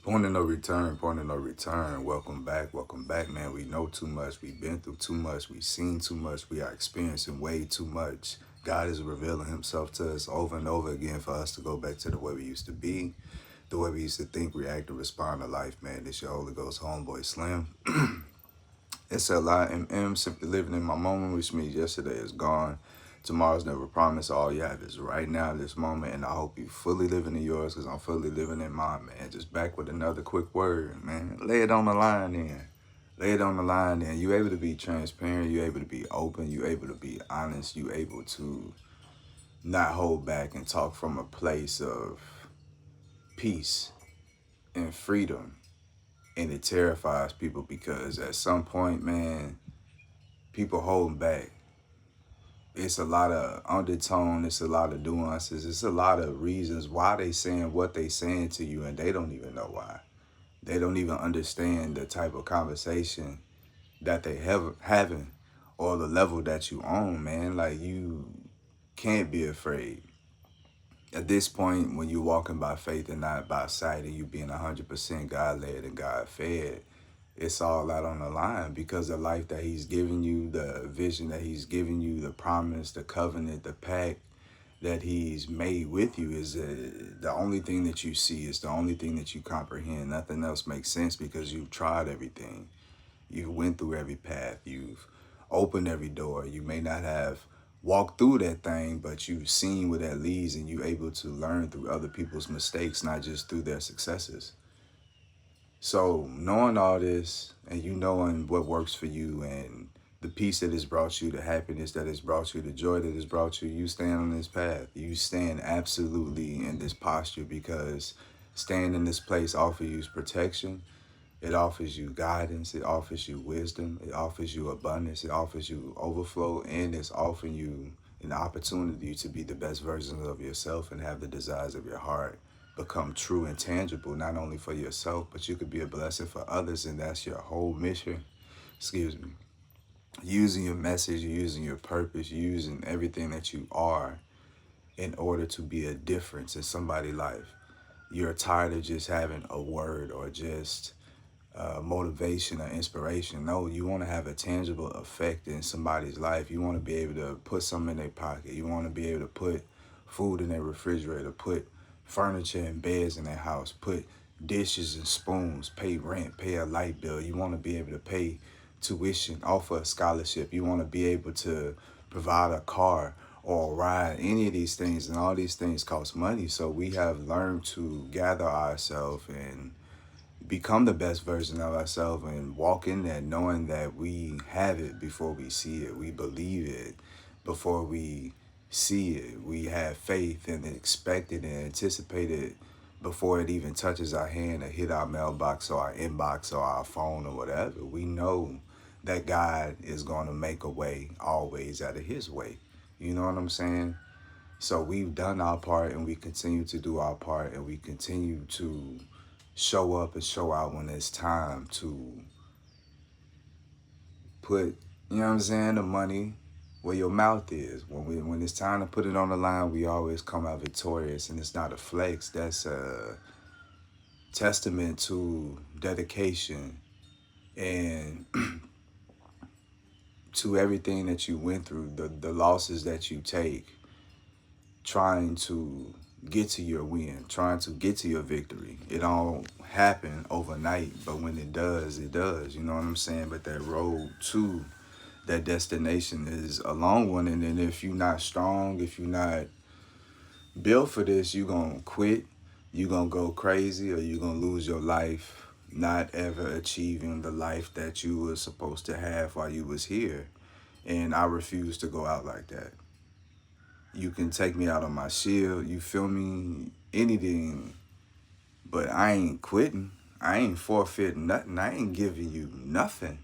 Point of no return, point of no return. Welcome back, man. We know too much. We've been through too much. We've seen too much. We are experiencing way too much. God is revealing himself to us over and over again for us to go back to the way we used to be, the way we used to think, react, and respond to life, man. This your Holy Ghost homeboy Slim. It's a lot. I'm simply living in my moment, which means yesterday is gone. Tomorrow's never promised. All you have is right now, this moment, and I hope you fully living in yours because I'm fully living in mine, man. Just back with another quick word, man. Lay it on the line then. Lay it on the line then. You able to be transparent. You able to be open. You able to be honest. You able to not hold back and talk from a place of peace and freedom. And it terrifies people because at some point, man, people holding back. It's a lot of undertone, it's a lot of nuances, it's a lot of reasons why they saying what they saying to you and they don't even know why. They don't even understand the type of conversation that they have having or the level that you own, man. Like you can't be afraid. At this point, when you're walking by faith and not by sight and you being 100% God led and God fed, it's all out on the line because the life that he's giving you, the vision that he's giving you, the promise, the covenant, the pact that he's made with you is the only thing that you see. Is the only thing that you comprehend. Nothing else makes sense because you've tried everything. You went through every path. You've opened every door. You may not have walked through that thing, but you've seen where that leads and you're able to learn through other people's mistakes, not just through their successes. So knowing all this and you knowing what works for you and the peace that has brought you, the happiness that has brought you, the joy that has brought you, you stand on this path. You stand absolutely in this posture because staying in this place offers you protection. It offers you guidance. It offers you wisdom. It offers you abundance. It offers you overflow. And it's offering you an opportunity to be the best version of yourself and have the desires of your heart become true and tangible, not only for yourself, but you could be a blessing for others. And that's your whole mission. Excuse me. Using your message, using your purpose, using everything that you are in order to be a difference in somebody's life. You're tired of just having a word or just motivation or inspiration. No, you want to have a tangible effect in somebody's life. You want to be able to put something in their pocket. You want to be able to put food in their refrigerator, put furniture and beds in their house, put dishes and spoons, pay rent, pay a light bill. You want to be able to pay tuition, offer a scholarship. You want to be able to provide a car or a ride, any of these things. And all these things cost money. So we have learned to gather ourselves and become the best version of ourselves and walk in there knowing that we have it before we see it. We believe it before we see it. We have faith and expect it and anticipate it before it even touches our hand or hit our mailbox or our inbox or our phone or whatever. We know that God is going to make a way always out of his way. You know what I'm saying? So we've done our part and we continue to do our part and we continue to show up and show out when it's time to put, you know what I'm saying, the money where your mouth is. When it's time to put it on the line, we always come out victorious, and it's not a flex. That's a testament to dedication and to everything that you went through, the losses that you take, trying to get to your win, trying to get to your victory. It don't happen overnight, but when it does, it does. You know what I'm saying? But that road to that destination is a long one. And then if you're not strong, if you're not built for this, you're going to quit, you're going to go crazy, or you're going to lose your life not ever achieving the life that you were supposed to have while you was here. And I refuse to go out like that. You can take me out on my shield, you feel me, anything, but I ain't quitting. I ain't forfeiting nothing. I ain't giving you nothing.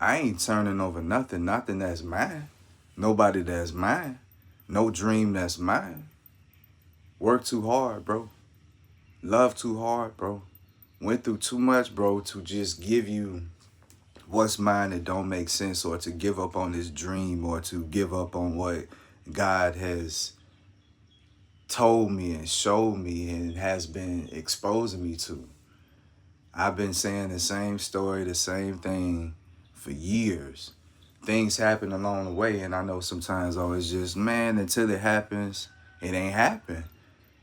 I ain't turning over nothing, nothing that's mine. Nobody that's mine. No dream that's mine. Work too hard, bro. Love too hard, bro. Went through too much, bro, to just give you what's mine that don't make sense, or to give up on this dream, or to give up on what God has told me and showed me and has been exposing me to. I've been saying the same story, the same thing for years. Things happen along the way, and I know sometimes, oh, it's just, man, until it happens, it ain't happen.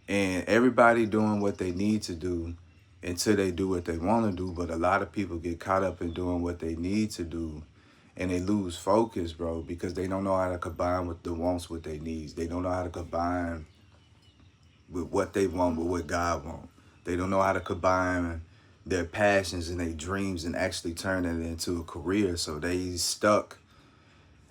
And everybody doing what they need to do until they do what they want to do. But a lot of people get caught up in doing what they need to do, and they lose focus, bro, because they don't know how to combine with the wants with their needs. They don't know how to combine with what they want with what God wants. They don't know how to combine their passions and their dreams and actually turn it into a career. So they stuck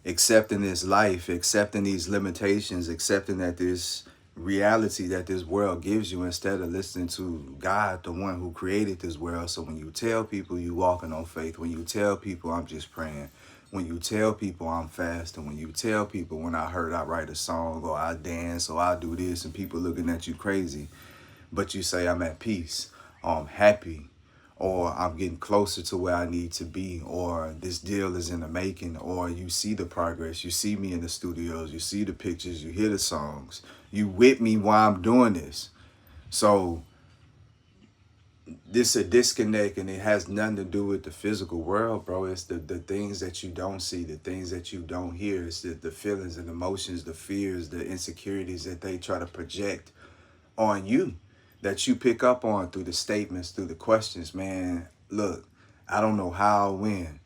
accepting this life, accepting these limitations, accepting that this reality that this world gives you instead of listening to God, the one who created this world. So when you tell people you walking on faith, when you tell people I'm just praying, when you tell people I'm fasting, when you tell people when I heard I write a song or I dance or I do this and people looking at you crazy, but you say I'm at peace or I'm happy or I'm getting closer to where I need to be, or this deal is in the making, or you see the progress, you see me in the studios, you see the pictures, you hear the songs, you with me while I'm doing this. So this a disconnect, and it has nothing to do with the physical world, bro. It's the things that you don't see, the things that you don't hear. It's the feelings and emotions, the fears, the insecurities that they try to project on you, that you pick up on through the statements, through the questions. Man, look, I don't know how or when.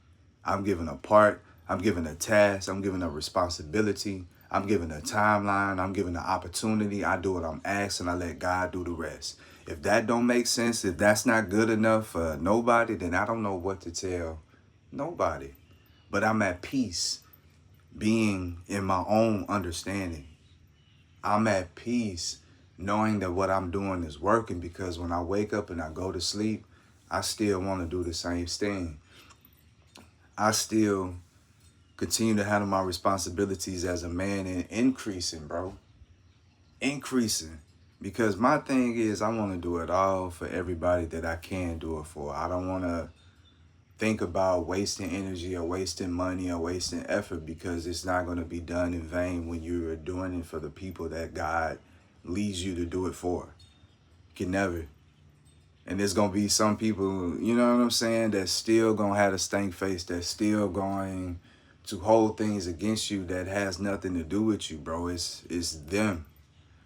I'm given a part, I'm given a task, I'm given a responsibility, I'm given a timeline, I'm given an opportunity. I do what I'm asked and I let God do the rest. If that don't make sense, if that's not good enough for nobody, then I don't know what to tell nobody. But I'm at peace being in my own understanding. I'm at peace knowing that what I'm doing is working, because when I wake up and I go to sleep, I still want to do the same thing. I still continue to handle my responsibilities as a man and increasing, bro. Increasing. Because my thing is, I want to do it all for everybody that I can do it for. I don't want to think about wasting energy or wasting money or wasting effort, because it's not going to be done in vain when you're doing it for the people that God leads you to do it for. Can never. And there's going to be some people, you know what I'm saying, that's still going to have a stank face, that's still going to hold things against you that has nothing to do with you, bro. It's them.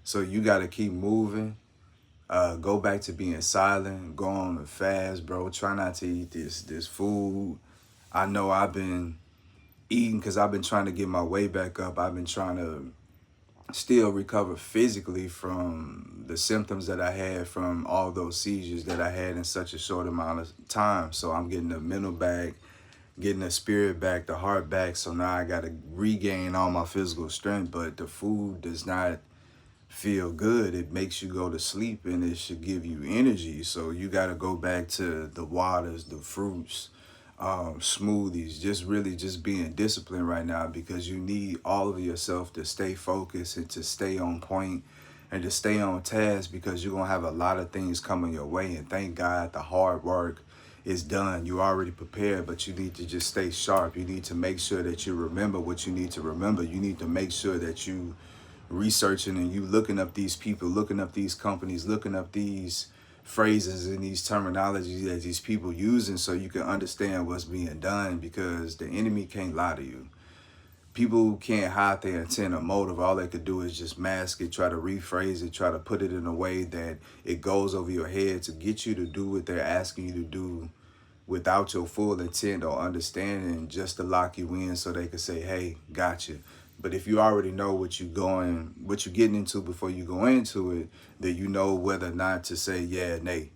So you got to keep moving. Go back to being silent. Go on a fast, bro. Try not to eat this food. I know I've been eating because I've been trying to get my weight back up. I've been trying to still recover physically from the symptoms that I had from all those seizures that I had in such a short amount of time. So I'm getting the mental back, getting the spirit back, the heart back. So now I got to regain all my physical strength, but the food does not feel good. It makes you go to sleep and it should give you energy. So you got to go back to the waters, the fruits, smoothies, just really just being disciplined right now, because you need all of yourself to stay focused and to stay on point and to stay on task, because you're going to have a lot of things coming your way. And thank God the hard work is done. You already prepared, but you need to just stay sharp. You need to make sure that you remember what you need to remember. You need to make sure that you researching and you looking up these people, looking up these companies, looking up these phrases and these terminologies that these people using, so you can understand what's being done, because the enemy can't lie to you. People can't hide their intent or motive. All they could do is just mask it, try to rephrase it, try to put it in a way that it goes over your head to get you to do what they're asking you to do without your full intent or understanding, just to lock you in so they can say, hey, gotcha. But if you already know what you're getting into before you go into it, then you know whether or not to say yeah, nay.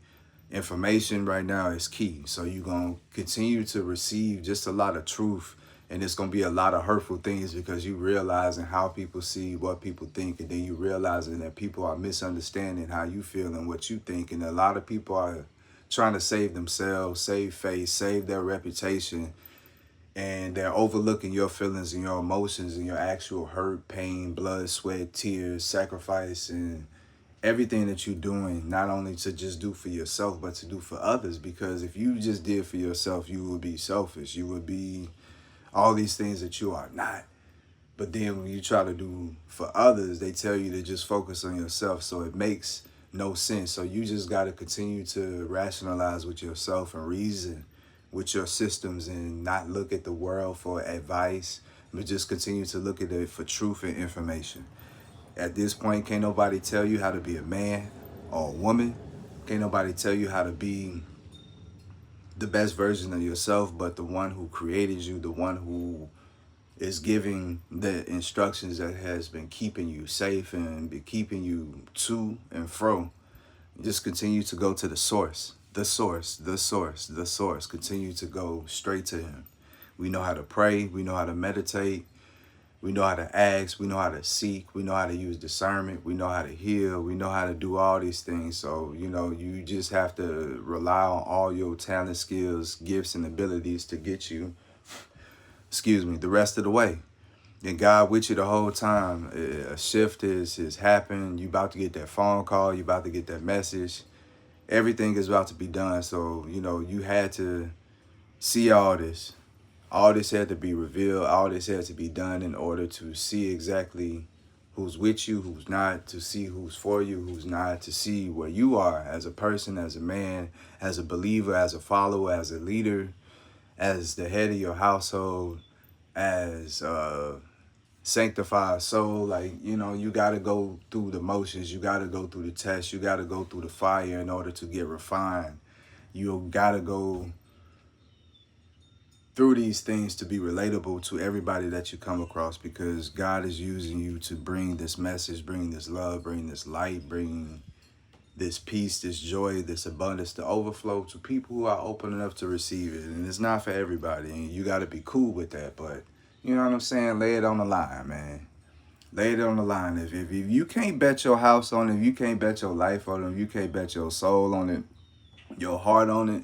Information right now is key. So you're going to continue to receive just a lot of truth, and it's going to be a lot of hurtful things, because you realizing how people see, what people think, and then you realizing that people are misunderstanding how you feel and what you think. And a lot of people are trying to save themselves, save face, save their reputation, and they're overlooking your feelings and your emotions and your actual hurt, pain, blood, sweat, tears, sacrifice, and everything that you're doing, not only to just do for yourself, but to do for others. Because if you just did for yourself, you would be selfish. You would be all these things that you are not. But then when you try to do for others, they tell you to just focus on yourself. So it makes no sense. So you just got to continue to rationalize with yourself and reason with your systems, and not look at the world for advice, but just continue to look at it for truth and information. At this point, can't nobody tell you how to be a man or a woman. Can't nobody tell you how to be the best version of yourself, but the one who created you, the one who is giving the instructions that has been keeping you safe and be keeping you to and fro. Just continue to go to the source, the source, the source, the source. Continue to go straight to him. We know how to pray. We know how to meditate. We know how to ask. We know how to seek. We know how to use discernment. We know how to heal. We know how to do all these things. So, you just have to rely on all your talent, skills, gifts, and abilities to get you, the rest of the way. And God with you the whole time. A shift is happening. You about to get that phone call. You about to get that message. Everything is about to be done. So, you had to see all this. All this had to be revealed. All this had to be done in order to see exactly who's with you, who's not, to see who's for you, who's not, to see where you are as a person, as a man, as a believer, as a follower, as a leader, as the head of your household, as a sanctified soul. Like, you got to go through the motions. You got to go through the test. You got to go through the fire in order to get refined. You got to go through these things to be relatable to everybody that you come across, because God is using you to bring this message, bring this love, bring this light, bring this peace, this joy, this abundance, the overflow to people who are open enough to receive it. And it's not for everybody, and you got to be cool with that. But you know what I'm saying? Lay it on the line, man. Lay it on the line. If you can't bet your house on it, if you can't bet your life on it, if you can't bet your soul on it, your heart on it,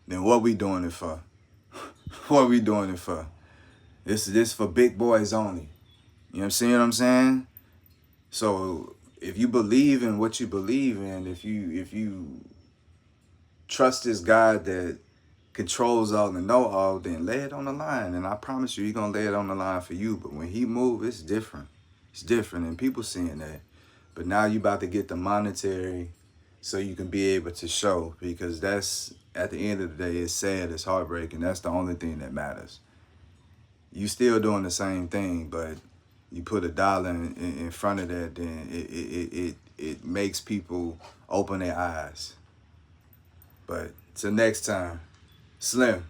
then what we doing it for? What are we doing it for? This for big boys only. You know what I'm saying? So if you believe in what you believe in, if you trust this God that controls all and know all, then lay it on the line. And I promise you, he's gonna lay it on the line for you. But when he moves, it's different. It's different, and people seeing that. But now you about to get the monetary so you can be able to show, because that's, at the end of the day, it's sad, it's heartbreaking. That's the only thing that matters. You still doing the same thing, but you put $1 in front of that, then it makes people open their eyes. But till next time, Slim.